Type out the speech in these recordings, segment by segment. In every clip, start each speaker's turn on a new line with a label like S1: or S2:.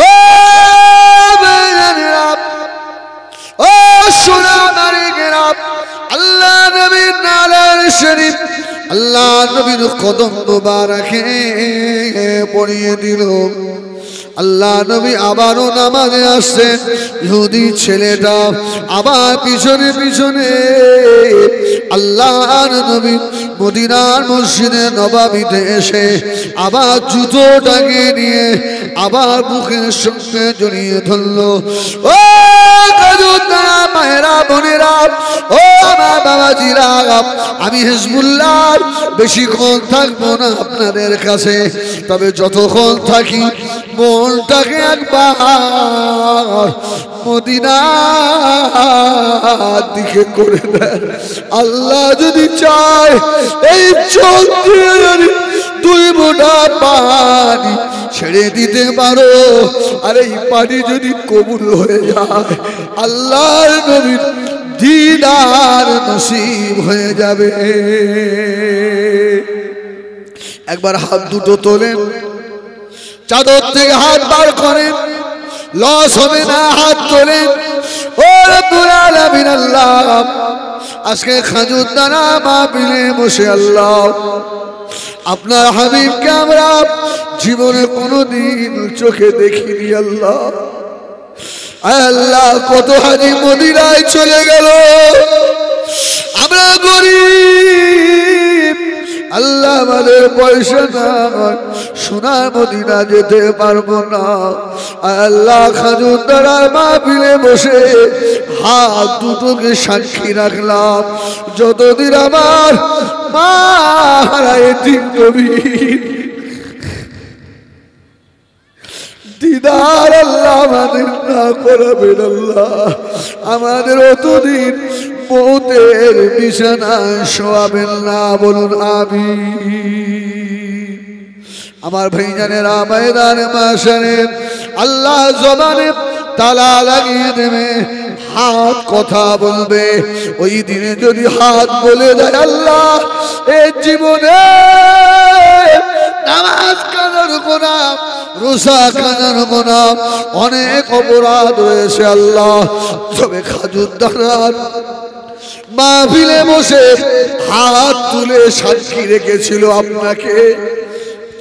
S1: ও বেজানেরা, ও সোনা নারীরা, আল্লাহ নবীর নালার শরীফ আল্লাহ নবীর কদম মোবারকে পড়িয়ে দিল। আল্লাহ নবী আবারও নামাজে আসছেন। ইহুদি ছেলেটা আবার পিছনে পিছনে আল্লাহর নবী মদিনার মসজিদে নববীতে এসে আবার জুতোটাকে নিয়ে আবার বুকের সঙ্গে জড়িয়ে ধরলো। ও মায়েরা বোনেরা, ও আমার বাবাজিরা, আমি হিজবুল্লাহ বেশিক্ষণ থাকবো না আপনাদের কাছে, তবে যতক্ষণ থাকি মনটাকে একবার মদিনার দিকে করে দেন। আল্লাহ যদি চায় এই চোখ দিয়ে যদি 2 ফোঁটা পানি ছেড়ে দিতে পারো, আর এই পানি যদি কবুল হয়ে যায় আল্লাহর নবীর দিদার নসিব হয়ে যাবে। একবার হাত দুটো তোলেন, চাদর থেকে হাত বার করেন, লস হবে না, হাত তোলেন। ও রব্বুল আলামিন আল্লাহ, আজকে খাজুরদানা মাহফিলে বসে আল্লাহ আপনার হাবিবকে আমরা জীবনে কোনোদিন চোখে দেখিনি। আল্লাহ আল্লাহ, কত হাজি মদিনায় চলে গেল, আমরা গরিব আল্লাহ, আমাদের পয়সা নাই, সোনার মদিনা যেতে পারবো না। আল্লাহ খাজুরদানার মাহফিলে বসে হাত দুটোকে সাক্ষী রাখলাম, যতদিন আমার মা হারায় এতিম নবীর দিদার আল্লাহ আমাদের না করাবেন। আল্লাহ আমাদের অতদিন মৌতের বিছানায় শোয়াবেন না, বলুন আমিন। আমার ভাইজানেরা, ময়দানে মাশারে আল্লাহ জবানে তালা লাগিয়ে দেবে, হাত কথা বলবে। ওই দিনে যদি হাত বলে দেয় আল্লাহ এই জীবনে নামাজ কাজার গোনাহ, রোজা কাজার গোনাহ, অনেক অপরাধ রয়েছে আল্লাহ, তবে খাজুরদানার মাহফিলে বসে হাত তুলে সাক্ষী রেখেছিল আপনাকে,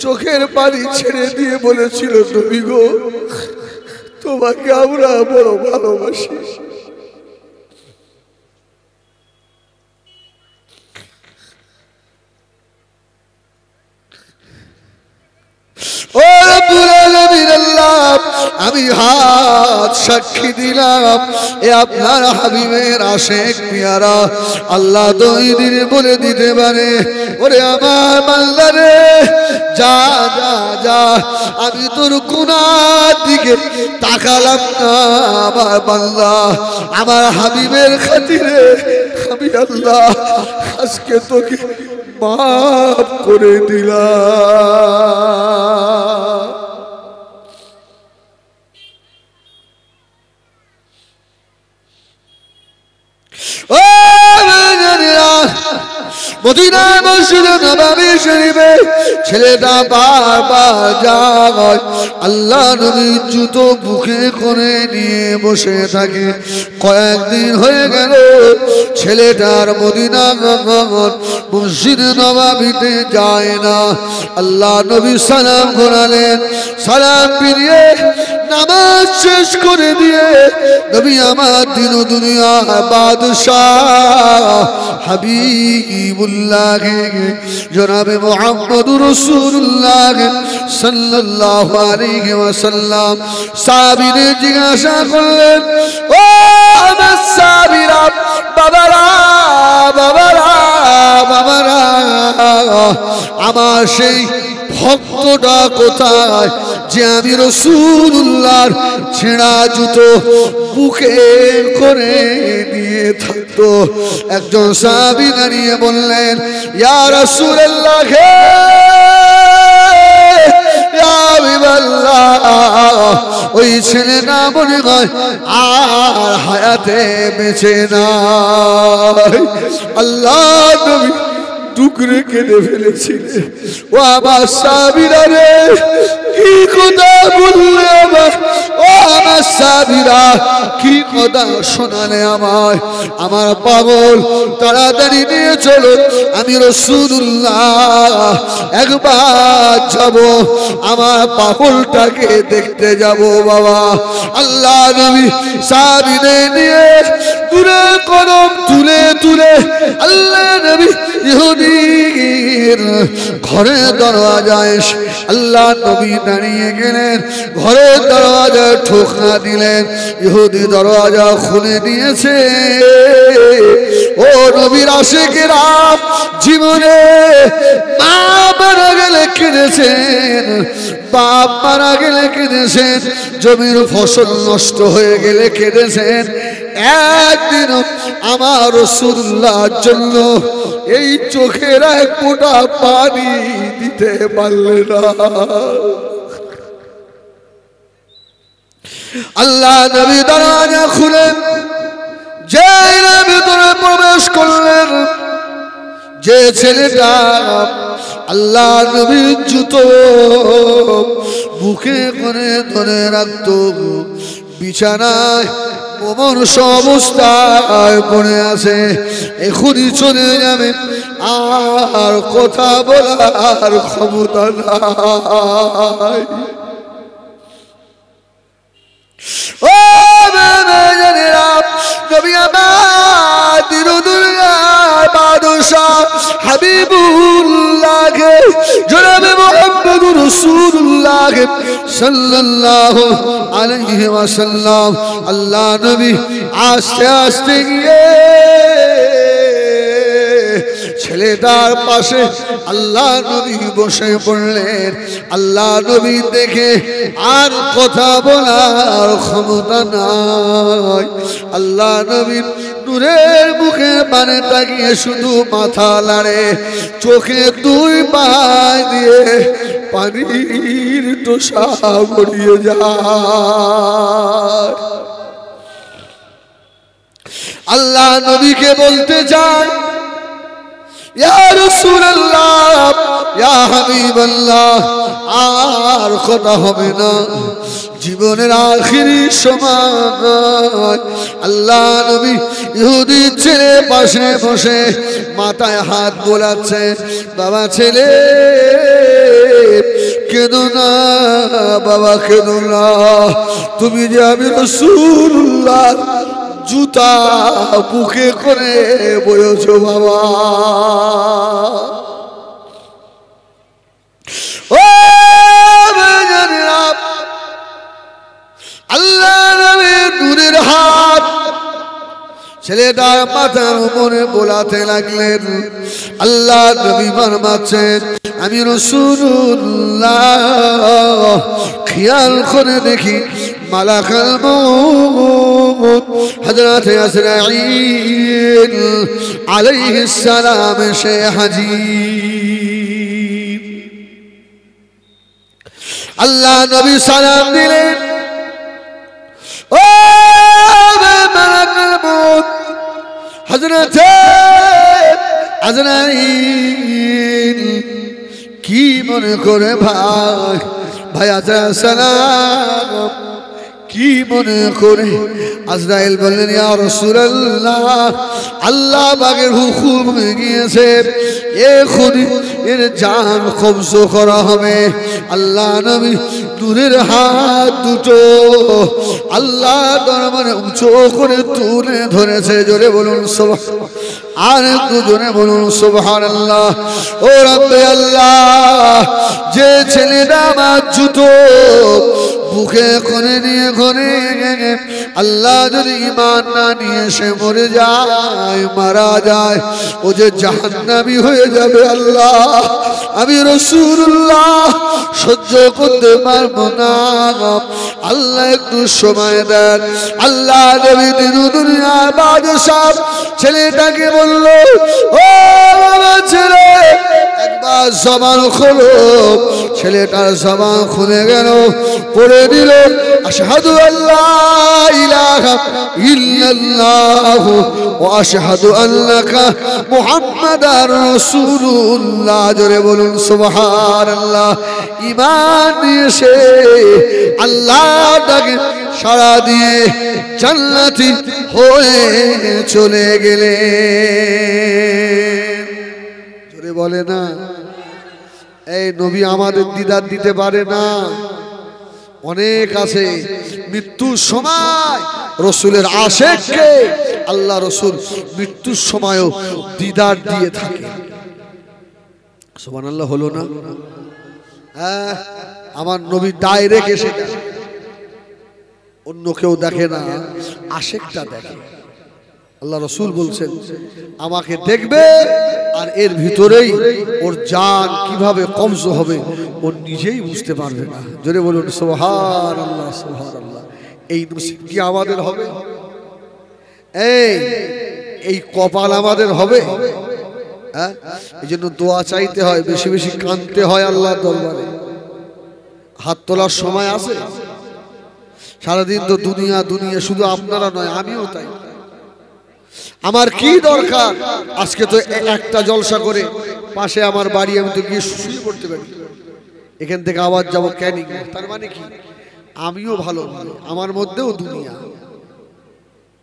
S1: চোখের পানি ছেড়ে দিয়ে বলেছিল নবী গো তোমাকে আমরা বড় ভালোবাসি। ও রব্বুল আলামিন আল্লাহ, আমি হাত সাক্ষী দিলাম এ আপনার হাবিবের আশেক পিয়ারা আল্লাহ দুই দিন বলে দিতে পারে, ওরে আমার বান্দা রে যা যা যা, আমি তোর গুনার দিকে তাকালাম না আমার বান্দা, আমার হাবিবের খাতিরে আমি আল্লাহ আজকে তোকে মাফ করে দিলাম। ও মদিনা মসজিদে নববী শরীফে ছেলেটা বারবার যায়, আল্লাহ নবী জুতো বুকে করে নিয়ে বসে থাকে। কয়েকদিন হয়ে গেল ছেলেটার মদিনা মসজিদে নববীতে যায় না। আল্লাহ নবী সালাম ঘোরালেন, সালাম ফিরিয়ে নামাজ শেষ করে দিয়ে নবী আমার দিন দুনিয়া বাদশাহ হাবিবুল্লাহ জনাবে মুহাম্মদুর রাসূলুল্লাহ সাল্লাল্লাহু আলাইহি ওয়াসাল্লাম সাহাবীদের জিজ্ঞাসা করলেন, ও আমার সাহাবীরা, বাবারা বাবারা বাবারা, আমার সেই ভক্তটা কোথায় যে আমি রাসূলুল্লাহর ছেঁড়া জুতো বুকে করে নিয়ে থাকতো? একজন সাহাবী দাঁড়িয়ে বললেন, ইয়া রাসূলুল্লাহ, হে ইয়া হাবিবাল্লাহ, ওই ছেলে না মনে হয় আর হায়াতে বেঁচে নাই। আল্লাহ নবী টুকরে কেটে ফেলেছিলেন। ও আমার সাহাবীরা রে, কি কথা বললে আমার সাহাবীরা কি কথা শোনালে আমায়, আমার পাগল তাড়াতাড়ি নিয়ে চলো, আমি রাসূলুল্লাহ একবার যাব, আমার পাগলটাকে দেখতে যাব বাবা। আল্লাহ নবী সাহাবীদের নিয়ে দূরে কদম তুলে তুলে আল্লাহ নবী ইহুদির ঘরের দরওয়াজায় আল্লাহ নবী দাঁড়িয়ে গেলেন, ঘরের দরওয়াজায় ঠোকা দিলেন, ইহুদি দরওয়াজা খুলে দিয়েছে। ও নবীর আশিকেরা জীবনে মা মারা গেলে কেঁদেছেন, বাপ মারা গেলে কেঁদেছেন, জমির ফসল নষ্ট হয়ে গেলে কেঁদেছেন, একদিন আমার রাসূলুল্লাহর জন্য এই চোখের এক ফোঁটা পানি দিতে পারলে না। আল্লাহ নবী দরজা খুলেন, যে ভিতরে প্রবেশ করলেন, যে ছেলেটা আল্লাহ নবীর জুতো বুকে করে ধরে রাখত, বিছানায় অমর্ষ অবস্থায় পড়ে আছে, এখনই চলে যাবে, আর কথা বলার ক্ষমতা নাই। ও জানেরা নবী আমার দিনুদুনিয়ার বাদশাহ হাবিবুল্লাহ জনাবে মুহাম্মদুর রাসূলুল্লাহ সাল্লাল্লাহু আলাইহি ওয়াসাল্লাম আল্লাহ নবী আস্তে আস্তে গিয়ে ছেলেটার পাশে আল্লাহ নবী বসে পড়লেন। আল্লাহ নবী দেখে আর কথা বলার ক্ষমতা নাই। আল্লাহ নবীর নূরের মুখে পানে তাকিয়ে শুধু মাথা লাড়ে, চোখে দুই পায়ে দিয়ে পানির টোসা গড়িয়ে যায়। আল্লাহ নবীকে বলতে চায়, ইয়া রাসূলুল্লাহ, ইয়া হাবিবাল্লাহ, আর কথা হবে না, জীবনের আখিরি সময়। আল্লাহ নবী ইহুদি ছেলে পাশে বসে মাথায় হাত বোলাচ্ছে, বাবা ছেলে কেঁদো না, বাবা কেঁদো না, তুমি যে আমি রাসূলুল্লাহ জুতা বুকে করে বলেছ বাবা। ও আল্লাহ নবীর নূরের হাত ছেলেটার মাথার উপরে বোলাতে লাগলেন। আল্লাহ নবী ফরমাচ্ছেন, আমি রাসূলুল্লাহ খেয়াল করে দেখি মালাকুল মউত হযরত আজরাইল আলাইহিস সালাম সে হাজির। আল্লাহ নবী সালাম দিলেন, ও মালাকুল মউত হযরত আজরাইল, কি মনে করে ভাই ভাই আজরাইল সালাম কি মনে করে? আজরাইল বললেন, ইয়া রাসূলুল্লাহ, আল্লাহ পাকের হুকুম হয়ে গিয়েছে, এখনই এর জান কবজ করা হবে। আল্লাহ নবী নূরের হাত দুটো আল্লাহ দরবারে উঁচু করে তুলে ধরেছে। জোরে বলুন সুবহান, আর একটু জোরে বলুন সুবহানাল্লাহ। ও রব্বে আল্লাহ, যে ছেলেটা আমার জুতো বুকে করে নিয়ে ঘরে আল্লাহ যদি ঈমান না নিয়ে সে মরে যায়, মারা যায়, ও যে জাহান্নামী হয়ে যাবে। আল্লাহ, আমি রাসূলুল্লাহ সহ্য করতে পারবো না, আল্লাহ একটু সময় দেন। আল্লাহ নবী দুনিয়ার বাদশাহ ছেলেটাকে বলল, ও বাবা ছেলে, একবার জবান খোলো। ছেলেটার জবান খুলে গেল, পড়ে দিল, আশহাদু আল্লা ইলাহা ইল্লাল্লাহ ওয়া আশহাদু আন্নাকা মুহাম্মাদার রাসূলুল্লাহ। জোরে বলুন সুবহানাল্লাহ। ঈমান নিয়ে সে আল্লাহটাকে সাড়া দিয়ে জান্নাতি হয়ে চলে গেলে। জোরে বলে না, এই নবী আমাদের দিদার দিতে পারে না। অনেক আছে মৃত্যুর সময় রসুলের আশেককে আল্লাহ রসুল মৃত্যুর সময়ও দিদার দিয়ে থাকে। সুবহানাল্লাহ হলো না? হ্যাঁ, আমার নবী ডাইরেক্ট এসে দেখে, অন্য কেউ দেখে না, আশেকটা দেখে। আল্লাহ রসুল বলছেন আমাকে দেখবে আর এর ভিতরেই ওর জান কিভাবে কবজ হবে ও নিজেই বুঝতে পারবে না। জোরে বলুন সুবহানাল্লাহ, সুবহানাল্লাহ। এই নসিব কি আমাদের হবে? এই কপাল আমাদের হবে? হ্যাঁ, এই জন্য দোয়া চাইতে হয়, বেশি বেশি কাঁদতে হয় আল্লাহর দরবারে। হাত তোলার সময় আছে? সারাদিন তো দুনিয়া দুনিয়া, শুধু আপনারা নয় আমিও তাই। আমার কি দরকার আজকে তো একটা জলসা করে পাশে আমার বাড়ি, আমি তো গিয়ে শুয়ে পড়তে পারি। এখান থেকে আবার যাবো ক্যানিং, তার মানে কি আমিও ভালো, আমার মধ্যেও দুনিয়া,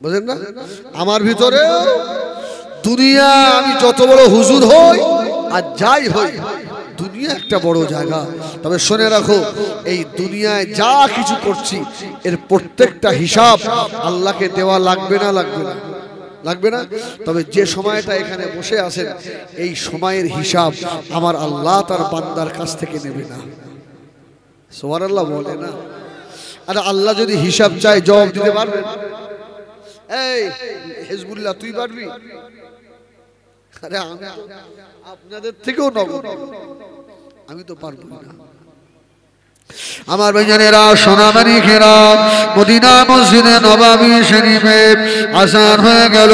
S1: বুঝলেন না? আমার ভিতরে দুনিয়া। আমি যত বড় হুজুর হই আর যাই হই, দুনিয়া একটা বড় জায়গা। তবে শুনে রাখো, এই দুনিয়ায় যা কিছু করছি এর প্রত্যেকটা হিসাব আল্লাহকে দেওয়া লাগবে না? লাগবে না? লাগবে না? তবে যে সময়টা এখানে বসে আছেন এই সময়ের হিসাব আমার আল্লাহ তার বান্দার কাছ থেকে নেবে না। সুবহানাল্লাহ বলে না? আর আল্লাহ যদি হিসাব চায় জবাব দিতে পারবে? এই হিজবুল্লাহ তুই পারবি? আরে আমি আপনাদের থেকেও নগদ, আমি তো পারবো না। আমার ভাইজানেরা, সোনামানিকেরা, মদিনা মসজিদে নববী শরীফে আযান হয়ে গেল।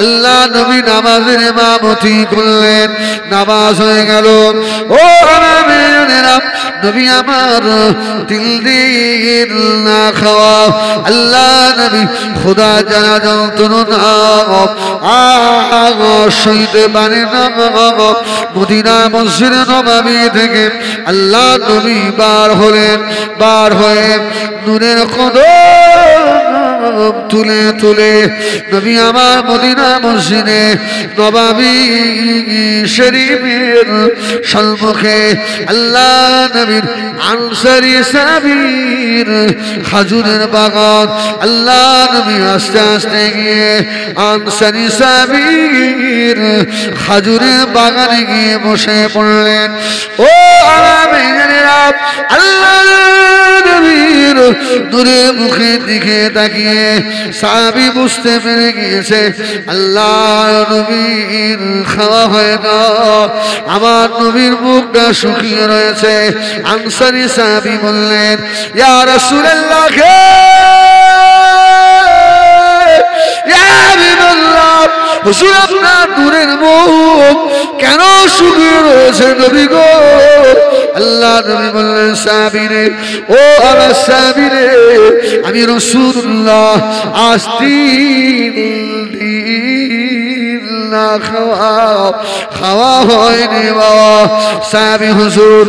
S1: আল্লাহ নবী নামাজের ইমামতি করলেন, নামাজ হয়ে গেল। ও আমার ভাইজানেরা, নবী আমার তিল দিন না খাওয়া আল্লাহ নবী খোদা জানা যন্ত্রণা সইতে পারে না। মদিনা মসজিদে নববী থেকে আল্লাহ নবী বার হয়ে নূরের কদম তুলে তুলে নবী আমার মদিনা মসজিদে নববী শরীফের সম্মুখে আল্লাহ নবীর আনসারী সাহাবীর খাজুরের বাগান, আল্লাহ নবী আস্তে আস্তে গিয়ে আনসারী সাহাবীর খাজুরের বাগানে গিয়ে বসে পড়লেন। ও আরামেরা, আল্লাহ নবীর নূরের মুখের দিকে তাকিয়ে সাহাবী বুঝতে পেরে গিয়েছে আল্লাহ নবীর খাওয়া হয় না, আমার নবীর মুখটা শুকিয়ে রয়েছে। আনসারী সাহাবী বললেন, ইয়া রাসূলুল্লাহ, ইয়া হাবিবাল্লাহ, হুজুর আপনার নূরের মুখ কেন শুকিয়ে রয়েছে নবী গো? আল্লাহ নবী বললেন, সাহাবীরে, ও আমার সাহাবীরে, আমি রাসূলুল্লাহ আজ 3 দিন না খাওয়া হয়নি বাবা। সাহাবী, হুজুর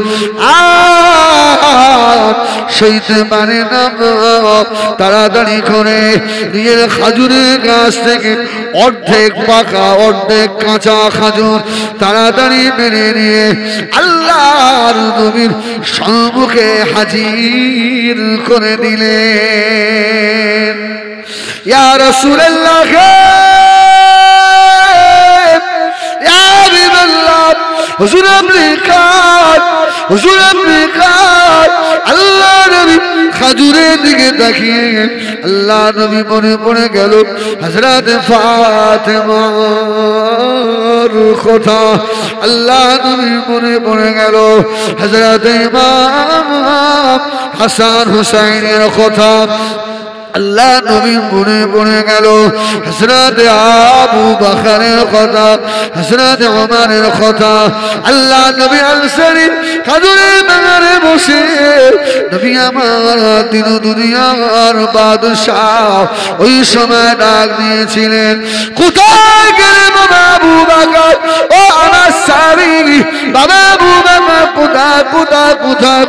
S1: সইতে পারে না, তাড়াতাড়ি করে নিজের খাজুরের গাছ থেকে অর্ধেক পাকা অর্ধেক কাঁচা খাজুর তাড়াতাড়ি মেরে নিয়ে আল্লাহর নবীর সম্মুখে হাজির করে দিলেন। ইয়া রাসূলুল্লাহ, ইয়া হাবিবাল্লাহ, হুজুর আপনি খান, হুজুর আপনি খান। আল্লাহ নবী খাজুরের দিকে তাকিয়ে আল্লাহ নবী মনে পড়ে গেল হযরত ফাতেমার কথা, আল্লাহ নবী মনে পড়ে গেল হযরত ইমাম হাসান হুসাইনের কথা, আল্লাহ নবী মনে পড়ে গেল হযরত আবু বকরের কথা, হযরত ওমরের কথা। আল্লাহ নবী আনসারী খাজুরের বাগানে বসে নবী আমার দিন দুনিয়ার বাদশাহ ওই সময় ডাক দিয়েছিলেন, কোথায় গেলে বাবা? আবু বকর ও আমার স্বামী বাবা আবু বকর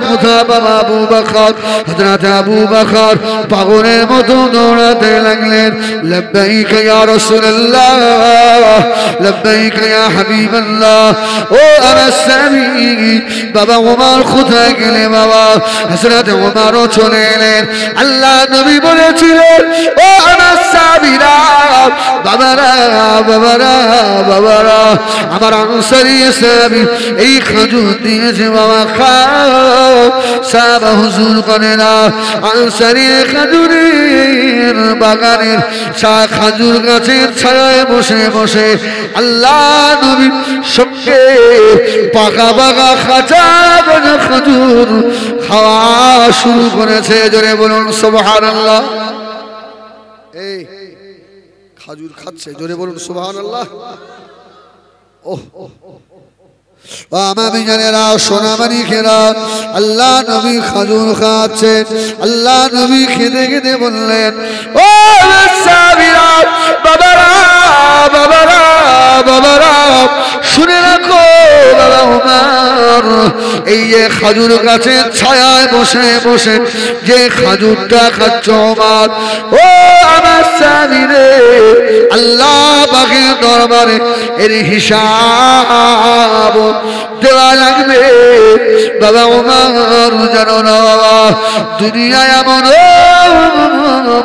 S1: কোথায় বাবা আবু বকর হযরত আবু বকর পাগলের মতো দৌড়াতে লাগলেন লব্বাইক ইয়া রাসূলুল্লাহ লব্বাইক ইয়া হাবিবাল্লাহ ও আমার স্বামী বাবা ওমর কোথায় গেলে বাবা হযরত ওমরও চলে এলেন আল্লাহ নবী বলেছিলেন ও আমার সাহাবীরা বাবারা আমার আনসারী সাহাবী এই খাজুর দিয়েছে বাবা খাও সাহাবা হুজুর করে না আনসারী খাজুরের বাগানের খাজুর গাছের ছায়ায় বসে বসে আল্লাহ নবীর সঙ্গে পাকা পাকা খাঁচা খাজুর খাওয়া শুরু করেছে জোরে বলুন সুবহানাল্লাহ এই খাজুর খাচ্ছে জোরে বলুন সুবহানাল্লাহ ওহ আমি জানেরা সোনামানি খেরা আল্লাহ নবী খাজুর খাচ্ছেন আল্লাহ নবী খেতে খেতে বললেন ও সাহাবীরা বাবারা শুনে রাখো বাবা ওমর এই যে খাজুর গাছের ছায়ায় বসে বসে যে খাজুরটা খাচ্ছ ওমর ও আমার সাহাবীরে আল্লাহ পাকের দরবারে এর হিসাব দেওয়া লাগবে বাবা ওমর জানো না দুনিয়ায় এমন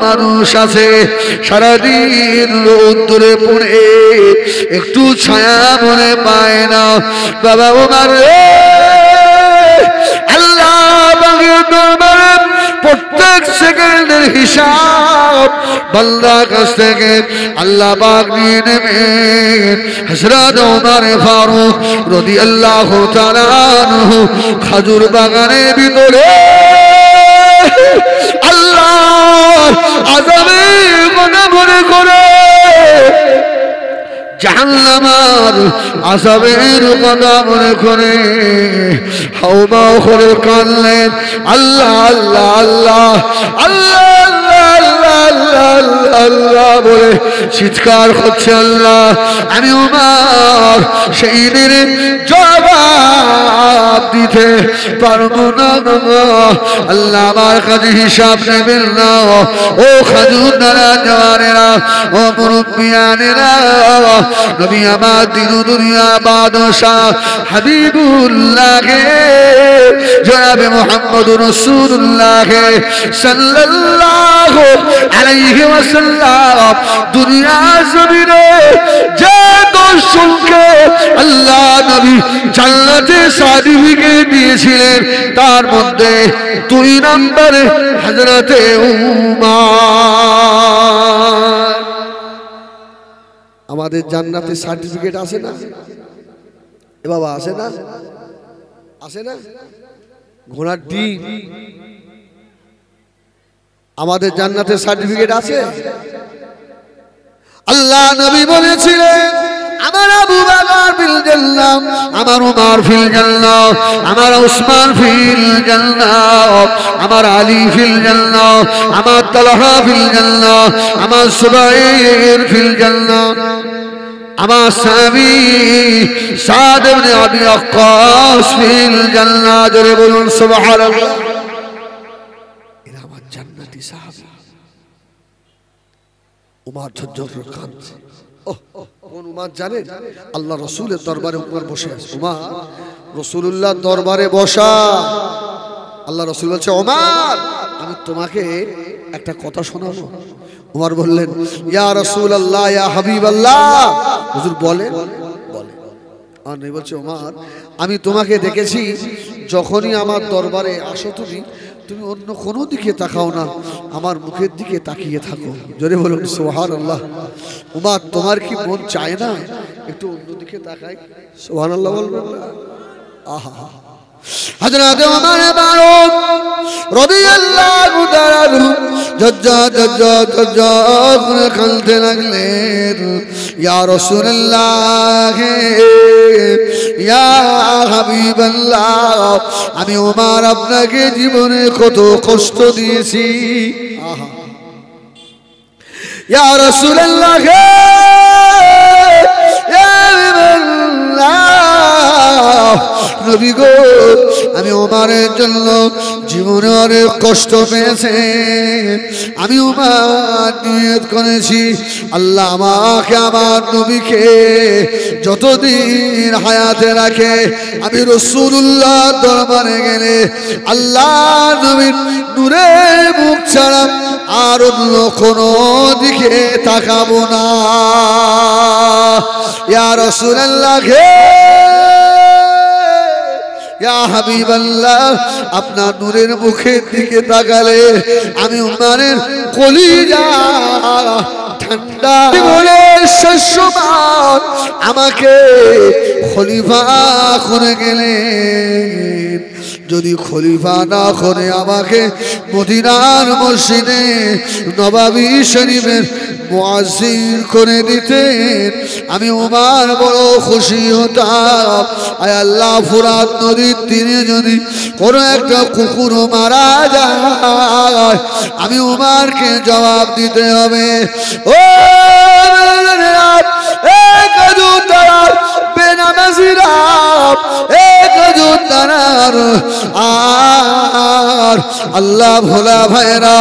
S1: মানুষ আছে সারাদিন রোদ্দুরে পড়ে একটু ছায়া মনে পায় না বাবা ওমর আল্লাহ পাকের দরবারে প্রত্যেক সেকেন্ডের হিসাব বান্দার কাছ থেকে আল্লাহ পাক নিয়ে নেবেন হযরত ওমর ফারুক রাদিয়াল্লাহু তাআলা আনহু খাজুর বাগানের ভিতরে আল্লাহ আযাবের কথা মনে করে জাহান্নামের আযাবের কথা মনে করে হাওমা করে কাঁদলেন আল্লাহ আল্লাহ আল্লাহ আল্লাহ আল্লাহ বলে চিৎকার করছে আল্লাহ আমি ওমর সেই দিনের জবাব দিতে পারবো না আল্লাহ আমার কাছে হিসাব নেবেন না ও খাজুর দ্বারা জওয়ানেরা ও মুরব্বিয়ানেরা নবী আমার দিন দুনিয়া বাদশাহ হাবিবুল্লাহ জনাবে মুহাম্মদুর রাসূলুল্লাহ সাল্লাল্লাহু আলাইহি ওয়াসাল্লাম দুনিয়া জমিনে যে দর্শনকে আল্লাহ নবী জান্নাতে সার্টিফিকেট দিয়েছিলেন তার মধ্যে 2 নম্বরে হযরতে উমর আমাদের জান্নাতে সার্টিফিকেট আছে না এ বাবা আছে না ঘোড়ার ডিম আমাদের জান্নাতের সার্টিফিকেট আছে আল্লাহ নবী বলেছিলেন আমার আবু বকর ফিল জান্নাহ আমার ওমর ফিল জান্নাহ আমার উসমান ফিল জান্নাহ আমার আলী ফিল জান্নাহ আমার তালহা ফিল জান্নাহ আমার সুবাইর ফিল জান্নাহ আমার সাহাবী সাদ ইবনে আবি ওয়াক্কাস ফিল জান্নাহ জোরে বলুন সুবহানাল্লাহ এরা আমার জান্নাতি সাহাবী উমর ঝরঝর কাঁদছে কোন উমর জানেন আল্লাহ রাসূলের দরবারে উমর বসে আছে উমর রাসূলুল্লাহর দরবারে বসা আল্লাহ রাসূল বলছে উমর আমি তোমাকে একটা কথা শোনাবো উমর বললেন ইয়া রাসূলুল্লাহ ইয়া হাবিবাল্লাহ হুজুর বলেন আর নবী বলছে উমর আমি তোমাকে দেখেছি যখনই আমার দরবারে আসো তুমি অন্য কোনো দিকে তাকাও না আমার মুখের দিকে তাকিয়ে থাকো জোরে বলুন সুবহানাল্লাহ উমর তোমার কি মন চায় না একটু অন্য দিকে তাকাই সুবহানাল্লাহ বলবেন না আহা হযরত ওমর ফারুক রাদিয়াল্লাহু তাআলা জজ্জা করে কাঁদতে লাগলেন ইয়া রাসূলুল্লাহ ইয়া হাবিবাল্লাহ আমি ওমর আপনাকে জীবনে কত কষ্ট দিয়েছি আহা ইয়া রাসূলুল্লাহ নবী গো, আমি ওমরের জন্য জীবনে অনেক কষ্ট পেয়েছে, আমি ওমর নিয়ত করেছি আল্লাহ আমাকে আমার নবীকে যতদিন হায়াতে রাখে আমি রাসূলুল্লাহ দরবারে গেলে আল্লাহ নবীর নূরে মুখ ছাড়া আর অন্য কোনো দিকে তাকাবো না। ইয়া রাসূলুল্লাহ ইয়া হাবিবাল্লাহ, আপনার নূরের মুখের দিকে তাকালে আমি উমারের কলিজা ঠান্ডা বলে শেষ সময় আমাকে খলিফা করে গেলেন। যদি খলিফা না করে আমাকে মদিনার মসজিদে নববী শরীফের মুয়াজ্জিন করে দিতেন, আমি উমার বড় খুশি হতাম। আয় আল্লাহ, ফুরাত নদীর তীরে যদি কোনো একটা কুকুর মারা যায় আমি উমারকে জবাব দিতে হবে। ও বেনামাজিরা, আর আল্লাহ ভোলা ভাইরা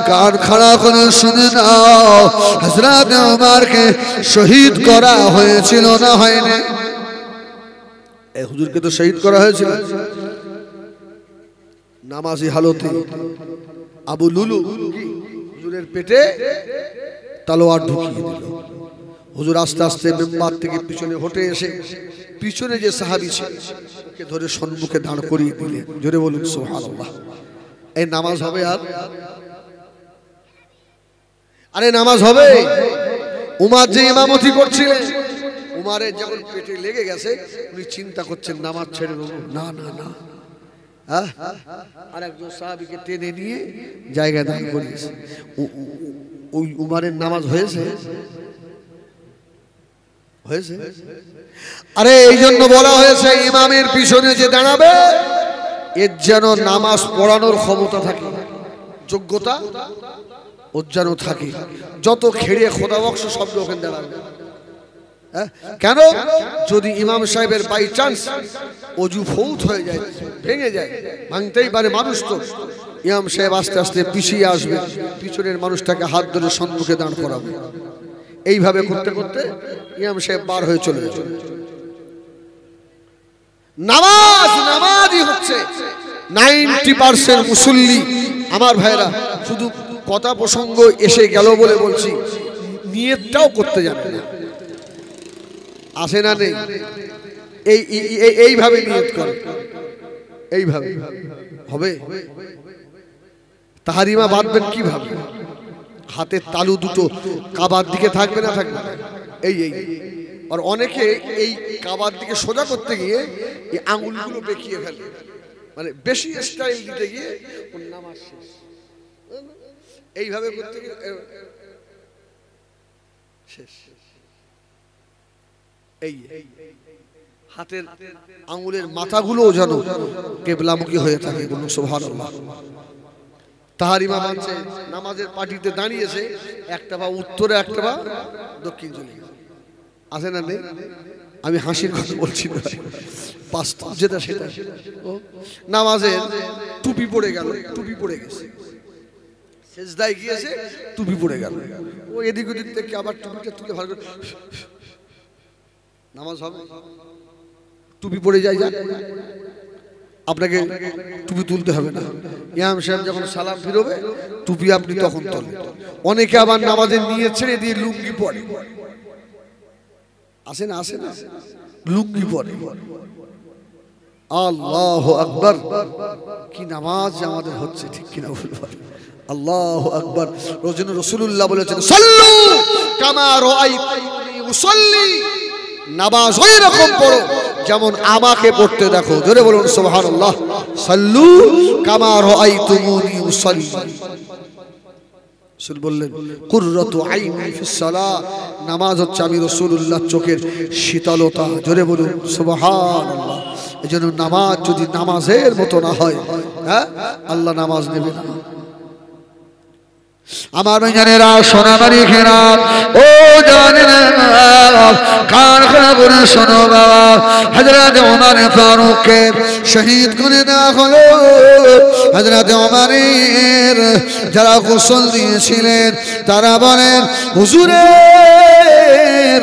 S1: কান খাড়া করে শুনে নাও, হযরত ওমরকে শহীদ করা হয়েছিল না হয়নি? এই হুজুরকে তো শহীদ করা হয়েছিল নামাজি হালতে। আবু লুলু হুজুরের পেটে তলোয়ার ঢুকিয়ে দিল। হুজুর আস্তে আস্তে মিম্বার থেকে পিছনে হটে এসে পিছনে যে সাহাবী ছিল ওকে ধরে সম্মুখে দাঁড় করিয়ে দিলেন। জোরে বলুন সুবহানাল্লাহ। এই নামাজ হবে? আর আরে নামাজ হবে। উমার যে ইমামতি করছিলেন, উমারের যখন পেটে লেগে গেছে উনি চিন্তা করছেন নামাজ ছেড়ে দেব না না না, আর একজন সাহাবীকে টেনে নিয়ে জায়গায় দাঁড় করিয়েছে। ওই উমারের নামাজ হয়েছে হয়েছে। আরে এই জন্য বলা হয়েছে ইমামের পিছনে যে দাঁড়াবে এর যেন নামাজ পড়ানোর ক্ষমতা থাকে, যোগ্যতা ওর যেন থাকে। যত খেড়ে খোদা বক্স শব্দ ওখানে দাঁড়াবে। কেন? যদি ইমাম সাহেবের বাই চান্স অজু ফৌত হয়ে যায়, ভেঙে যায়, ভাঙতেই পারে মানুষ, তো ইমাম সাহেব আস্তে আস্তে পিছিয়ে আসবে, পিছনের মানুষটাকে হাত ধরে সম্মুখে দাঁড় করাবে। এইভাবে করতে করতে ইমাম সাহেব বার হয়ে চলে যাবে। নামাজ নামাজই হচ্ছে 90% মুসল্লি। আমার ভাইরা, শুধু কথা প্রসঙ্গ এসে গেল বলে বলছি, নিয়তটাও করতে জানে না। আসে না? নেই? এইভাবে নিয়ত করে, এইভাবে হবে। তাহারিমা বাঁধবেন কিভাবে? হাতের তালু দুটো কাবার দিকে থাকবে না থাকবে? এই এই আর অনেকে এই কাবার দিকে সোজা করতে গিয়ে এই আঙুলগুলো বেঁকিয়ে ফেলে, মানে বেশি স্টাইল দিতে গিয়ে ওর নামাজ শেষ। এইভাবে করতে গিয়ে শেষ। এই হাতের আঙুলের মাথাগুলো যেন কিবলামুখী হয়ে থাকে। বলুন সুবহানাল্লাহ। তাহারিমা মানছে, নামাজের পাটিতে দাঁড়িয়েছে, একটা বা উত্তরে একটা বা দক্ষিণ চলে গেছে। আছে না? নেই? আমি হাসির কথা বলছি না, বাস্তব যেটা সেটা। নামাজের টুপি পড়ে গেল, টুপি পড়ে গেছে, সেজদায় গিয়েছে, টুপি পড়ে গেল। ও এদিক ওদিক থেকে আবার টুপিটা তুলে ভালো করে নামাজ হবে? টুপি পড়ে যায়, যা আপনাকে টুপি তুলতে হবে না। ইমাম সাহেব যখন সালাম ফিরবে টুপি আপনি তখন তোলেন। অনেকে আবার নামাজের নিয়ত ছেড়ে দিয়ে লুঙ্গি পরে। আসে না? আসে না? লুঙ্গি পরে। আল্লাহু আকবার! কি নামাজ আমাদের হচ্ছে, ঠিক কিনা বলবেন? আল্লাহু আকবার! রোজন রাসূলুল্লাহ বলেছেন, সাল্লু কামা রাআইতুনি উসাল্লি। নামাজ ওই রকম পড়ো যেমন আমাকে পড়তে দেখো। জোরে বলুন সুবহানাল্লাহ। সাল্লু কামা রাআইতুমুনি উসাল্লি। রাসূল বললেন, কুররাতু আইনি ফিস সালাহ। নামাজ হচ্ছে আমি রাসূলুল্লাহর চোখের শীতলতা। জোরে বলুন সুবহানাল্লাহ। এজন্য নামাজ যদি নামাজের মতো না হয়, হ্যাঁ, আল্লাহ নামাজ নেবে না। আমার জানেরা সোনামারি খেরা ও জানেরা কান খারাপ করে শোনো বাবা হযরত ওমর ফারুককে শহীদ করে দেওয়া হলো হযরত ওমরের যারা গোসল দিয়েছিলেন তারা বলেন হুজুরের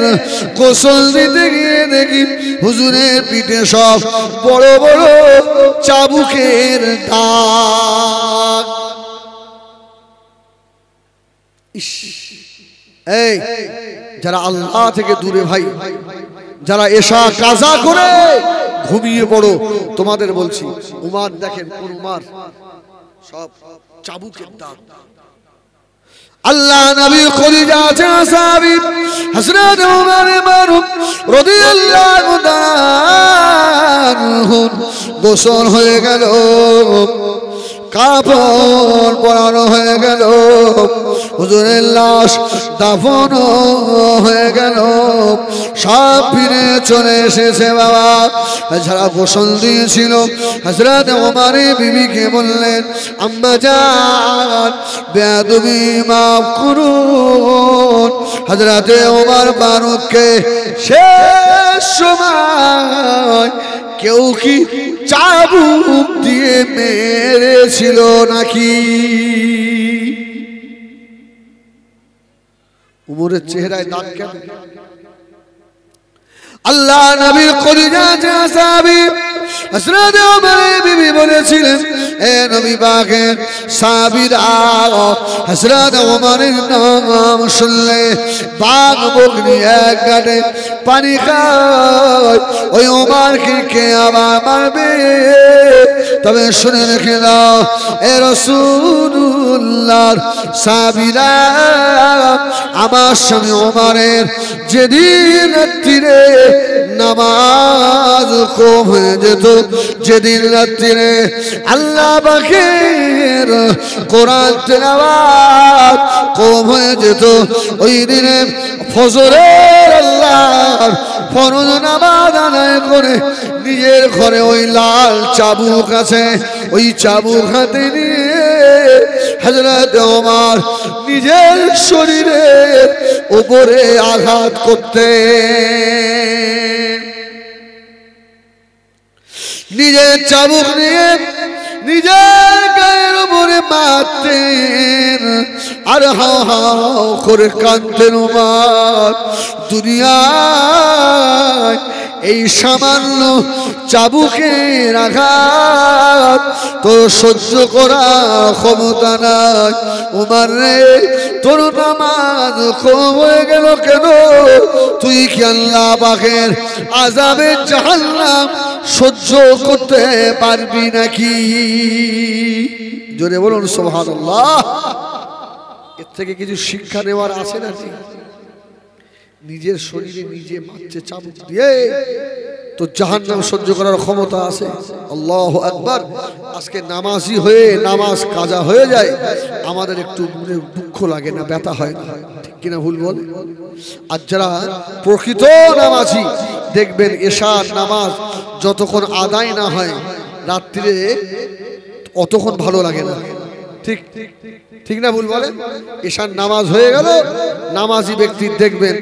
S1: গোসল দিতে গিয়ে দেখি হুজুরের পিঠে সব বড় বড় চাবুকের দাগ এই যারা আল্লাহ থেকে দূরে ভাই যারা এশা কাজা করে ঘুমিয়ে পড়ো তোমাদের বলছি উমার দেখেন কোন উমার সব চাবুকের দাগ আল্লাহ নবীর খলিজা আছে সাহাবী হযরত ওমর ফারুক রাদিয়াল্লাহু তাআলা গোসল হয়ে গেল কাফন পরানো হয়ে গেল হুজুরের লাশ দাফন হয়ে গেল সব ফিরে চলে এসেছে বাবা যারা গোসল দিয়েছিল হযরত ওমরের বিবিকে বললেন আম্মা জান বেয়াদবি মাফ করুন হযরত ওমর ফারুককে শেষ সময় কেউ কি চাবুক দিয়ে মেরেছিল নাকি উমরের চেহারায় দাগ কেন আল্লাহ নবীর কলিজা সাহাবী হযরত ওমরের বিবি বলেছিলেন এ নবী পাকের সাহাবীরা হযরত ওমরের নাম শুনলে বাঘ বকরি এক গাড়ে পানি খায় ওই ওমরকে কে আবার মারবে তবে শুনে রেখে দাও এ রাসূলুল্লাহর সাহাবীরা আমার স্বামী ওমরের যেদিন রাত্রিরে নামাজ কম হয়ে যেত যেদিন রাত্রিরে আল্লাহ পাকের কোরআন তেলাওয়াত কম হয়ে যেত ওই দিনে ফজরের আল্লাহর ফরজ নামাজ আদায় করে নিজের ঘরে ওই লাল চাবুক আছে ওই চাবুক হাতে নিয়ে হযরত ওমর নিজের শরীরের উপরে আঘাত করতে নিজের চাবুক নিয়ে নিজের গায়ের উপরে মারতেন আর হাও হাও করে কাঁদতেন ওমর দুনিয়ায় এই সামান্য চাবুকের আঘাত তো সহ্য করা ক্ষমতা নাই ওমর রে তোর নামাজ কম হয়ে গেল কেন তুই কি আল্লাহ পাকের আযাবে জাহান্নাম সহ্য করতে পারবি নাকি জোরে বলুন সুবহানাল্লাহ এর থেকে কিছু শিক্ষা নেওয়ার আছে নাকি নিজের শরীরে নিজে মারছে চাবুক দিয়ে তো জাহান্নাম সহ্য করার ক্ষমতা আছে আল্লাহু আকবার আজকে নামাজি হয়ে নামাজ কাজা হয়ে যায় আমাদের একটু মনে দুঃখ লাগে না ব্যথা হয় না ঠিক কিনা ভুল বল আর যারা প্রকৃত নামাজি দেখবেন এশার নামাজ যতক্ষণ আদায় না হয় রাত্রিরে অতক্ষণ ভালো লাগে না ঠিক ঠিক না ভুল বলেন এশার নামাজ হয়ে গেল নামাজি ব্যক্তি দেখবেন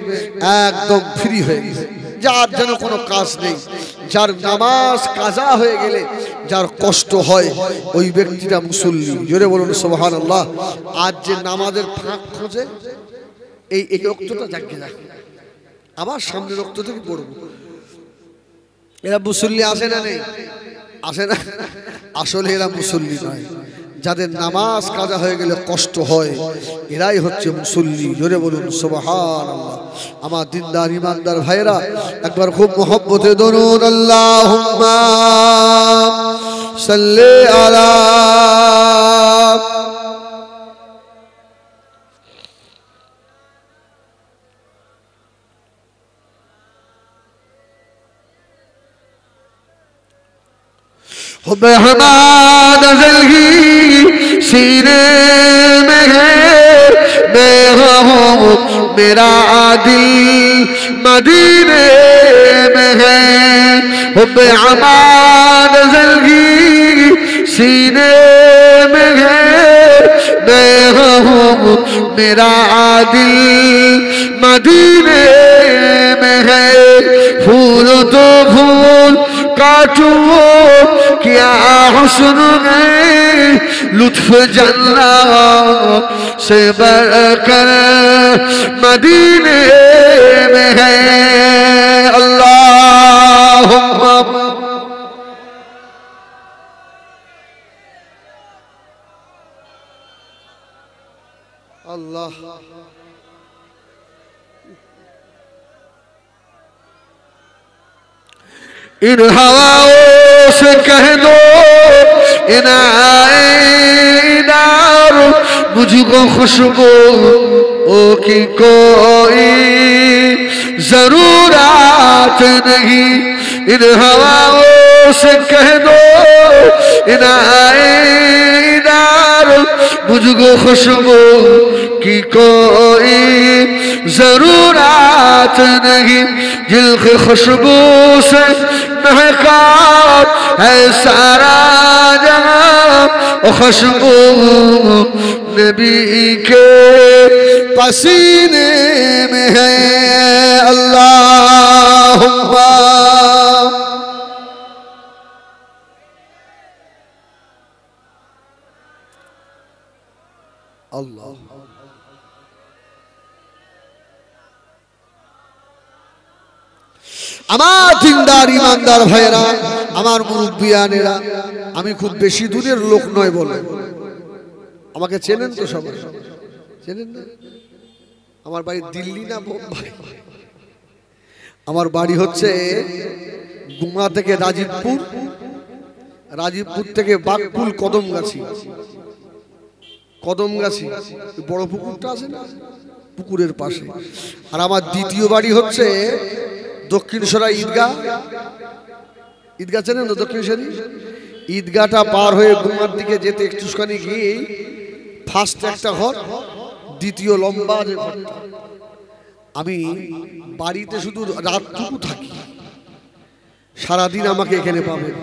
S1: একদম ফ্রি হয়ে গেছে যার যেন কোনো কাজ নেই যার নামাজ কাজা হয়ে গেলে যার কষ্ট হয় ওই ব্যক্তিটা মুসল্লি জোরে বলুন সুবহানাল্লাহ আজ যে নামাজের ফাঁক খোঁজে এই রক্তটা জাগে যায় আবার সামনে রক্ত থেকে পড়বো এরা মুসল্লি আসে না নেই আসে না আসলে এরা মুসল্লি নয় যাদের নামাজ কাজা হয়ে গেলে কষ্ট হয় এরাই হচ্ছে মুসল্লি জোরে বলুন সুবহানাল্লাহ আমার দিনদার ইমানদার ভাইরা একবার খুব মহব্বতে দরুদ আল্লাহুম্মা সাল্লি আলা बेहमाद जल्दी सीने में है मैं हूँ मेरा दिल मदीने में है बेहमाद जल्दी सीने में है मैं हूँ मेरा दिल मदीने में है फूल तो फूल काटूं क्या हुस्न है लुत्फ जन्नत से बढ़कर मदीने में है अल्लाहुम्मा अल्लाह इन हवाओं से कह दो इन आईनार मुझको खुशबू ओ की कोई जरूरत नहीं इन हवाओं से कह दो इन आईनार मुझको खुशबू की कोई जरूरत नहीं जिनकी खुशबू से महका है सारा जहां खुशबू नबी के पसीने में है अल्लाहुम्मा अल्लाह আমার দিনদার ইমানদার ভাইরা আমার মুরব্বিয়ানেরা আমি খুব বেশি দূরের লোক নয় বলে আমাকে চেনেন তো সবাই চেনেন না আমার বাড়ি দিল্লি না বোম্বাই আমার বাড়ি হচ্ছে গুমা থেকে রাজীবপুর রাজীবপুর থেকে বাগপুল কদমগাছি বড় পুকুরটা আছে না পুকুরের পাশে আর আমার দ্বিতীয় বাড়ি হচ্ছে দক্ষিণেশ্বরা ঈদগাহ চেনেন তো দক্ষিণেশ্বরী ঈদগাহটা পার হয়ে গুমার দিকে যেতে একটুখানি গিয়ে ফার্স্ট একটা ঘর দ্বিতীয় লম্বা যে ঘরটা আমি বাড়িতে শুধু রাতটুকু থাকি সারাদিন আমাকে এখানে পাবেন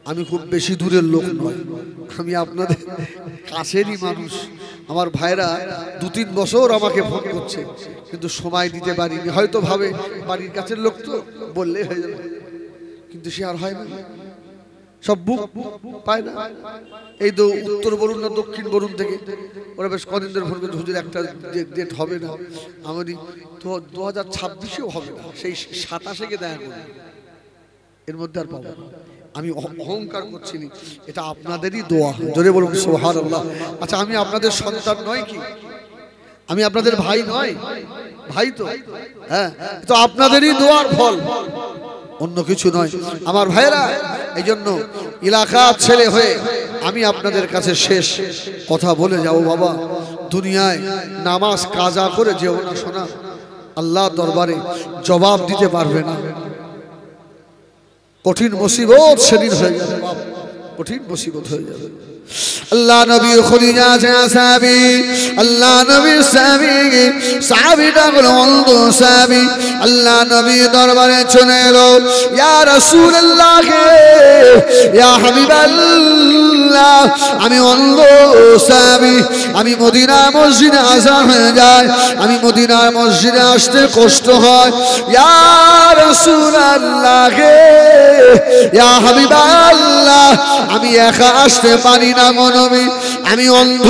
S1: আমি খুব বেশি দূরের লোক নয় আমি আপনাদের কাছেরই মানুষ আমার ভাইরা 2-3 বছর আমাকে ফোন করছে কিন্তু সময় দিতে পারিনি হয়তো ভাবে বাড়ির কাছের লোক তো বললেই হয়ে যাবে কিন্তু সে আর হয় না সব বুক পায় না এই তো উত্তর বরুণ না দক্ষিণ বরুণ থেকে ওরা বেশ কদিন ধরে ফোন করছে হুজুর একটা ডেট হবে না আমি তো 2026-এও হবে না সেই 27-এ দেখা করবে এর মধ্যে আর পাবো না আমি অহংকার করছি না এটা আপনাদেরই দোয়া জোরে বলুন সুবহানাল্লাহ আচ্ছা আমি আপনাদের সন্তান নয় কি আমি আপনাদের ভাই নয় ভাই তো হ্যাঁ তো আপনাদেরই দোয়ার ফল অন্য কিছু নয় আমার ভাইরা এইজন্য এলাকার ছেলে হয়ে আমি আপনাদের কাছে শেষ কথা বলে যাব বাবা দুনিয়ায় নামাজ কাজা করে যেও না শোনা আল্লাহ দরবারে জবাব দিতে পারবে না কঠিন মুসিবত সেদিন হয়ে যাবে কঠিন মুসিবত হয়ে যাবে আল্লাহ নবীর খলিজা সাহাবী আল্লাহ নবীর সাহাবীটা হলো অন্ধ সাহাবী আল্লাহ নবীর দরবারে চলে এলো ইয়া রাসূলুল্লাহ ইয়া হাবিবাল্লাহ আমি অন্ধ সাহাবী আমি মদিনা মসজিদে আযান হয়ে যায় আমি মদিনার মসজিদে আসতে কষ্ট হয় ইয়া রাসূলুল্লাহ ইয়া হাবিবাল্লাহ আমি একা আসতে পারি না গো নবী আমি অন্ধ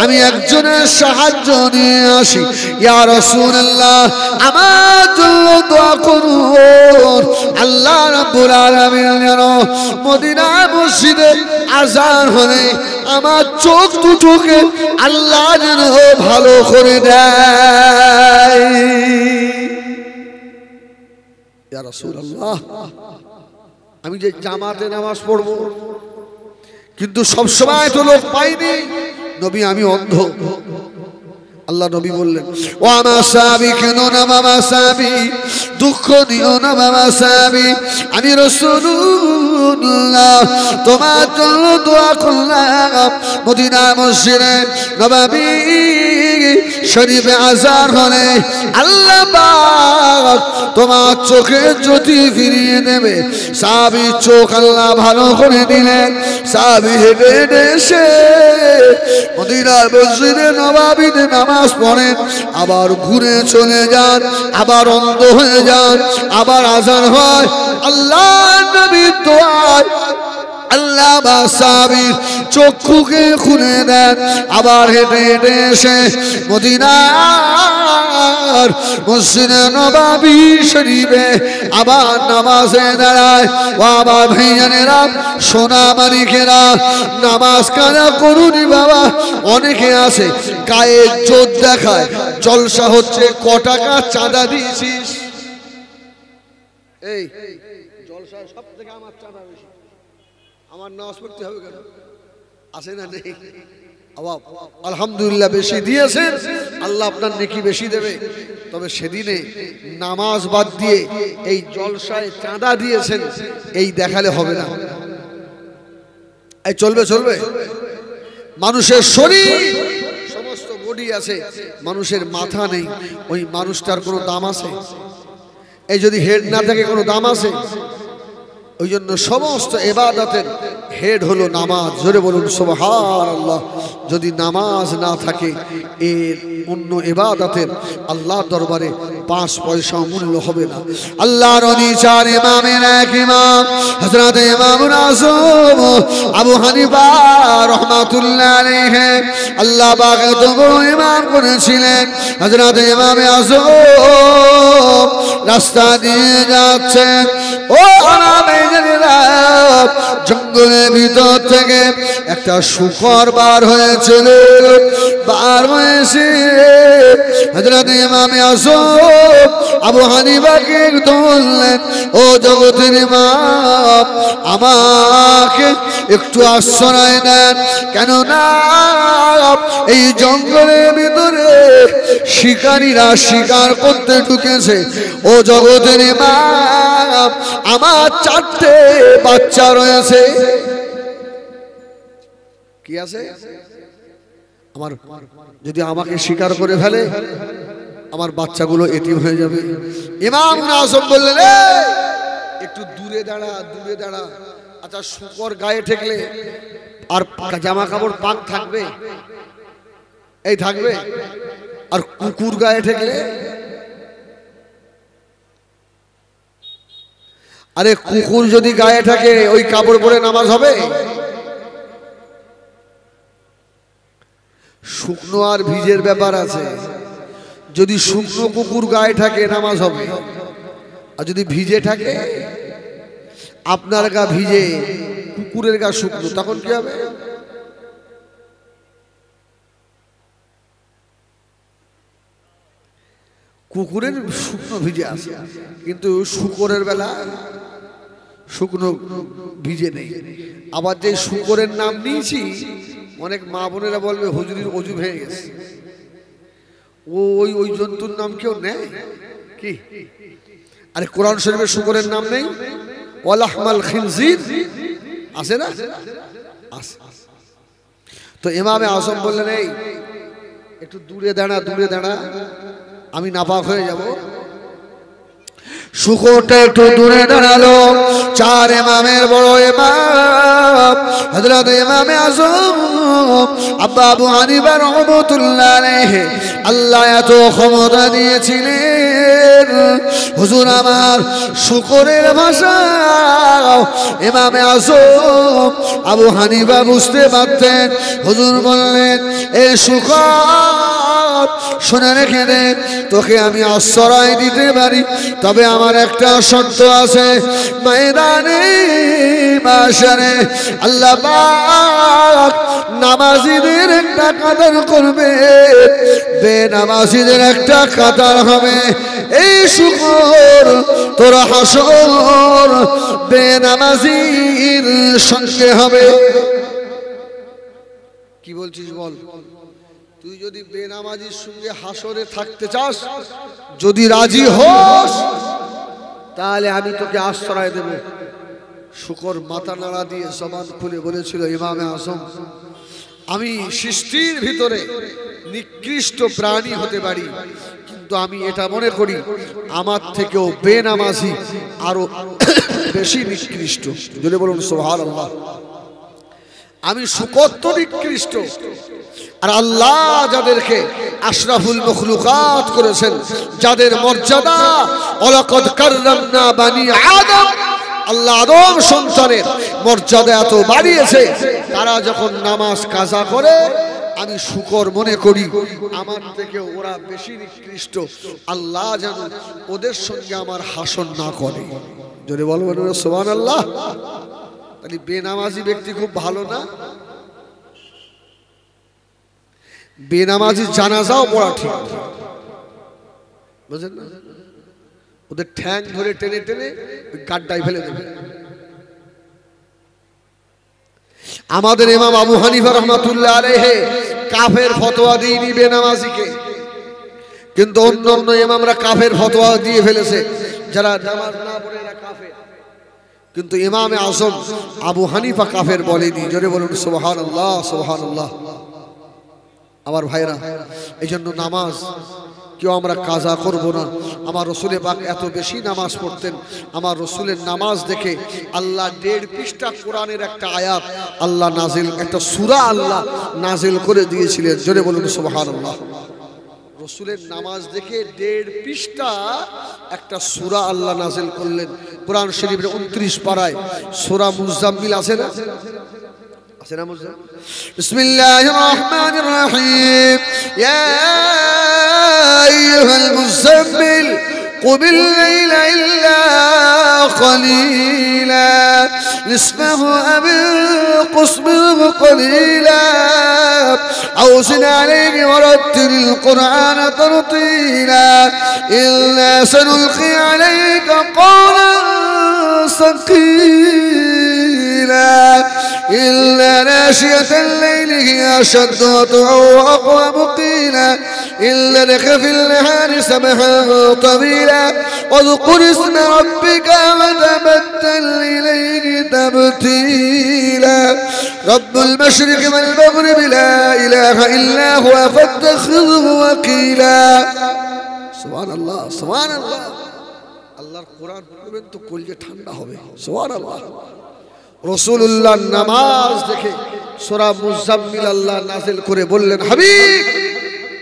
S1: আমি একজনের সাহায্য নিয়ে আসি ইয়া রাসূলুল্লাহ আমার জন্য দোয়া করুন আল্লাহ রাব্বুল আলামিন যেন মদিনা মসজিদে আযান হলে আমার চোখ দুটোকে আল্লাহ যেন ভালো করে দেয় ইয়া রাসূলুল্লাহ আমি যে জামাতে নামাজ পড়বো কিন্তু সব সময় তো লোক পাইনি নবী আমি অন্ধ আল্লাহ নবী বললেন ও আমার সাহাবী কেন না বাবা সাহাবী দুঃখ দিও না বাবা সাহাবী আমি রাসূলুল্লাহ তোমার জন্য দোয়া করলাম মদিনা মসজিদে নববী শরীফে আযান হলে আল্লাহ পাক তোমার চোখে জ্যোতি ফিরিয়ে দেবে। সাহাবী চোখ আল্লাহ ভালো করে দিলেন। সাহাবী হেঁটে হেঁটে এসে মদিনার মসজিদে নববীতে নামাজ পড়েন, আবার ঘুরে চলে যান, আবার অন্ধ হয়ে যান, আবার আযান হয়। আল্লাহ নবীর দোয়ায় আল্লাহ সাহাবীর চক্ষুকে খুলে দেন। আবার হেঁটে হেঁটে এসে মদিনার মসজিদে নববী শরীফে আবার নামাজে দাঁড়ায়। ও আবার ভাইজানেরা, সোনা মানিকেরা, নামাজ কাজা করুনি বাবা। অনেকে আছে গায়ে জোর দেখায়, জলসা হচ্ছে, ক টাকা চাঁদা দিয়েছিস? এই জলসা সব থেকে আমার চাঁদা বেশি, আমার নামাজ পড়তে হবে কেন? আছে না নেই? আলহামদুলিল্লাহ বেশি দিয়েছেন, আল্লাহ আপনার নেকি বেশি দেবে। তবে সেদিনে নামাজ বাদ দিয়ে এই জলসায় চাঁদা দিয়েছেন, এই দেখালে হবে না। এই চলবে চলবে। মানুষের শরীর সমস্ত বডি আছে, মানুষের মাথা নেই, ওই মানুষটার কোনো দাম আছে? এই যদি হেড না থাকে কোনো দাম আছে? ওই জন্য সমস্ত ইবাদতের হেড হলো নামাজ। জোরে বলুন সুবহানাল্লাহ। যদি নামাজ না থাকে এর অন্য ইবাদতের আল্লাহর দরবারে 5 পয়সা মূল্য হবে না। আল্লাহর ওলি চার ইমামের এক ইমাম হযরত ইমামুল আযম আবু হানিফা রাহমাতুল্লাহ আলাইহি, আল্লাহ পাক তো বড় ইমাম করেছিলেন। হযরত ইমামে আযম রাস্তা দিয়ে যাচ্ছেন, ও জঙ্গলের ভিতর থেকে একটা শূকর বার হয়েছিল। বার হয়েছে হযরত ইমামে আযম আবু হানিফাকে বললেন, ও জগতের ইমাম, আমাকে একটু আশ্রয় দেন, কেননা এই জঙ্গলের ভিতরে শিকারীরা শিকার করতে ঢুকেছে। ও জগতের ইমাম, আমার 4টে বাচ্চা রয়েছে। কি আছে? আমার যদি আমাকে শিকার করে ফেলে, আমার বাচ্চাগুলো এতিম হয়ে যাবে। ইমাম আযম বললেন, একটু দূরে দাঁড়া, দূরে দাঁড়া। আচ্ছা, শূকর গায়ে ঠেকলে আর জামা কাপড় পাক থাকবে? এই থাকবে। আর কুকুর গায়ে ঠেকলে? আরে কুকুর যদি গায়ে থাকে, ওই কাপড় পরে নামাজ হবে? শুকনো আর ভিজের ব্যাপার আছে। যদি শুকনো কুকুর গায়ে থাকে নামাজ হবে, আর যদি ভিজে থাকে, আপনার গা ভিজে কুকুরের গা শুকনো, তখন কি হবে? কুকুরের শুকনো ভিজে আছে, কিন্তু শুকরের বেলা শুকনো ভিজে নেই। আবার যে শুকরের নাম নিয়েছি, অনেক মা বোনেরা বলবে হুজুরির অজু ভেঙে গেছে। ওই জন্তুর নাম কেউ নেয় কি? আরে কোরআন শরীফে শুকরের নাম নেই? ওয়ালাহমাল খিনজির আছে না? আছে। তো ইমামে আযম বললেন, এই একটু দূরে দাঁড়া, দূরে দাঁড়া, আমি নাপাক হয়ে যাব। শুকরটা একটু দূরে দাঁড়ালো। চার ইমামের বড় ইমাম হযরত ইমামে আযম আবু হানিফা রাহমাতুল্লাহ আলাইহি, আল্লাহ এত ক্ষমতা দিয়েছিলেন, হুজুর আমার শুকরের ভাষা ইমামে আযম আবু হানিফা বুঝতে পারতেন। হুজুর বললেন, এ শুকর, শুনে রেখে দে, তোকে আমি আশ্রয় দিতে পারি, তবে আমার একটা শর্ত আছে। ময়দানে মাশারে আল্লাহ পাক নামাজীদের একটা কাতার করবে, বেনামাজীদের একটা কাতার হবে। এই শুকর তোর হাসর বেনামাজীর সঙ্গে হবে। কি বলছিস বল? তুই যদি বেনামাজির সঙ্গে হাসরে থাকতে চাস, যদি রাজি হোস, তাহলে আমি তোকে আশ্রয় দেব। শুকর মাথা নাড়া দিয়ে জবান খুলে বলেছিল, ইমামে আযম আমি সৃষ্টির ভিতরে নিকৃষ্ট প্রাণী হতে পারি, কিন্তু আমি এটা মনে করি আমার থেকেও বেনামাজি আরো বেশি নিকৃষ্ট। যদি বলুন সুবহানাল্লাহ। আমি শুকর নিকৃষ্ট, আর আল্লাহ যাদেরকে আশরাফুল মখলুকাত করেছেন, যাদের মর্যাদা ওয়ালাকাদ কাররামনা বানি আদম, আল্লাহ আদম সন্তানের মর্যাদা এত বাড়িয়েছে, তারা যখন নামাজ কাজা করে আমি শুকর মনে করি আমার থেকে ওরা বেশি নিকৃষ্ট। আল্লাহ যেন ওদের সঙ্গে আমার হাসন না করে। যদি বলবেন সুবহানাল্লাহ। তাহলে বেনামাজি ব্যক্তি খুব ভালো না? বেনামাজি জানাজাও পড়া ঠিক, বুঝলেন না? ওদের ঠ্যাং ধরে টেনে টেনে গাড্ডায় ফেলে দেবে। আমাদের ইমাম আবু হানিফা রাহমাতুল্লাহ আলাইহি কাফের ফতোয়া দিয়েনি বেনামাজিকে, কিন্তু অন্যান্য ইমামরা কাফের ফতোয়া দিয়ে ফেলেছে, যারা নামাজ না পড়ে এরা কাফের। কিন্তু ইমামে আজম আবু হানিফা কাফের বলেনি। জোরে বলুন সুবহানাল্লাহ, সুবহানাল্লাহ। আমার ভাইরা, এই জন্য নামাজ কেউ আমরা কাজা করব না। আমার রসুলে পাক এত বেশি নামাজ পড়তেন, আমার রসুলের নামাজ দেখে আল্লাহ 1.5 পৃষ্ঠা কোরআনের একটা আয়াত আল্লাহ নাজিল, একটা সূরা আল্লাহ নাজিল করে দিয়েছিলেন। জোরে বলুন সুবহানাল্লাহ। রসুলের নামাজ দেখে 1.5 পৃষ্ঠা একটা সূরা আল্লাহ নাজিল করলেন। কোরআন শরীফের 29 পারায় সূরা মুজাম্মিল আছে না? আছে না মুজাম্মিল? বিসমিল্লাহির রহমানির রহিম। ইয়া আইয়ুহাল মুজাম্মিল قم الليل إلا قليلا نصفه أو انقص منه قليلا أو زد عليه ورتل القرآن ترتيلا إنا سنلقي عليك قولا ثقيلا إن ناشئة الليل هي أشد وطئا وأقوم قيلا إلا لك في النهار سبحا طويلا واذكر اسم ربك وتبتل إليه تبتيلا رب المشرق والمغرب لا إله إلا هو فاتخذه وكيلا سبحان الله سبحان الله আল্লাহর কোরআন পড়বেন তো কলজে ঠান্ডা হবে। সুবহানাল্লাহ। রাসূলুল্লাহ নামাজ দেখে সূরা মুজাম্মিল আল্লাহ নাযিল করে বললেন, হাবিব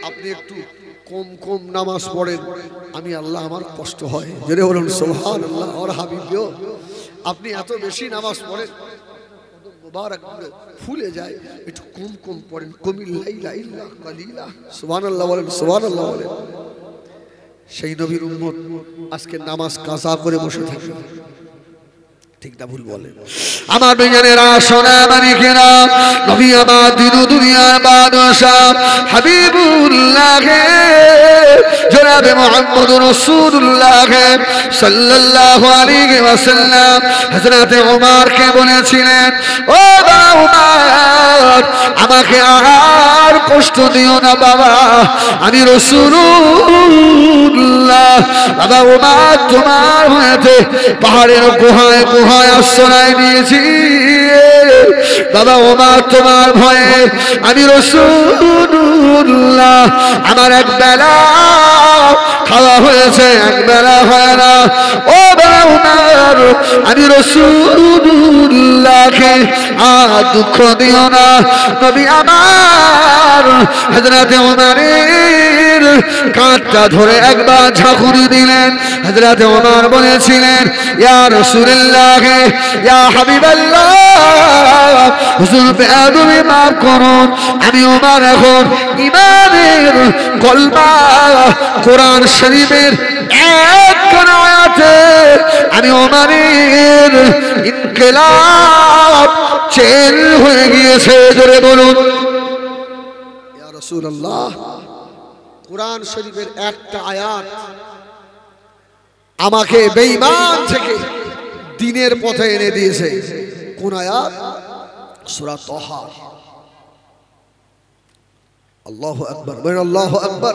S1: আপনি একটু কম কম নামাজ পড়েন, আমি আল্লাহ আমার কষ্ট হয়। জোরে বলুন সুবহানাল্লাহ। আর হাবিব গো, আপনি এত বেশি নামাজ পড়েন মুবারক ফুলে যায়, একটু কম কম পড়েন। কুমিল লাইলা ইল্লা কালিলা। সুবহানাল্লাহ বলেন, সুবহানাল্লাহ বলেন। সেই নবীর উম্মত আজকে নামাজ কাজা করে বসে থাকে, ঠিক না ভুল বলেন? আমার বিজ্ঞানীরা সোনা মানিকেরা, নবী আমার দিন দুনিয়ার বাদশাহ হাবিবুল্লাহ জনাবে মুহাম্মদুর রাসূলুল্লাহ সাল্লাল্লাহু আলাইহি ওয়াসাল্লাম হযরত ওমরকে বলেছিলেন, ও ওমর আমাকে আর কষ্ট দিও না বাবা, আমি রাসূলুল্লাহ। বাবা ওমর তোমার হয়েছে পাহাড়ের গুহায় গুহায় আশ্রয় নিয়েছি। বাবা ওমর তোমার ভয়ে আমি রাসূলুল্লাহ আমার এক বেলা খাওয়া হয়েছে, এক বেলা হয় না। ও বাবা ওমর আমি রাসূলুল্লাহকে আর দুঃখ দিও না। নবী আমার হযরত ওমরের কাঁধটা ধরে একবার ঝাঁকুনি দিলেন। হযরত ওমর বলেছিলেন, ইয়া রাসূলুল্লাহ ইয়া হাবিবাল্লাহ, হুজুর বেয়াদবি মাফ করুন, আমি ওমর এখন ঈমানের কলমা কোরআন শরীফের এক আয়াতে আমি ওমরের ইনকিলাব চেঞ্জ হয়ে গিয়েছে। জোরে বলুন ইয়া রাসূলুল্লাহ। কোরআন শরীফের একটা আয়াত আমাকে বেঈমান থেকে দ্বীনের পথে এনে দিয়েছে। কোন আয়াত? সূরা তাহা। আল্লাহু আকবার, বলেন আল্লাহু আকবার।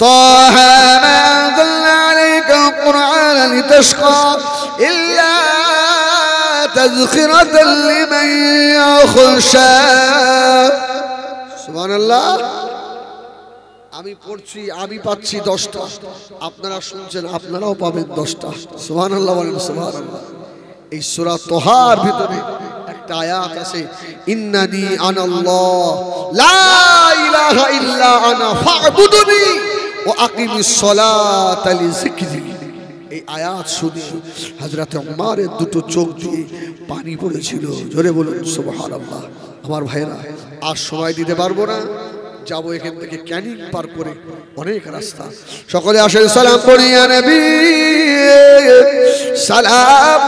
S1: طه ما أنزلنا عليك القرآن لتشقى إلا তাযকিরাতাল লিমান ইয়াখশা। সুবহানাল্লাহ। আমি পড়ছি, আমি পাচ্ছি 10টা, আপনারা শুনছেন, আপনারাও পাবেন 10টা। সুবহানাল্লাহ বলেন সুবহানাল্লাহ। এই সূরা তোহার ভিতরে একটা আয়াত আছে, ইন্নানি আনাল্লাহ লা ইলাহা ইল্লা আনা ফা'বুদুনি ওয়া আকিমিস সালাতা লিযিকরি। এই আয়াত শুনে হযরত ওমরের দুটো চোখ দিয়ে পানি পড়েছিল। জোরে বলুন সুবহানাল্লাহ। আমার ভাইরা, আর সময় দিতে পারবো না, যাবো এখান থেকে ক্যানিং পার করে, অনেক রাস্তা। সকলে আসেন সালাম পড়িয়া নবী সালাম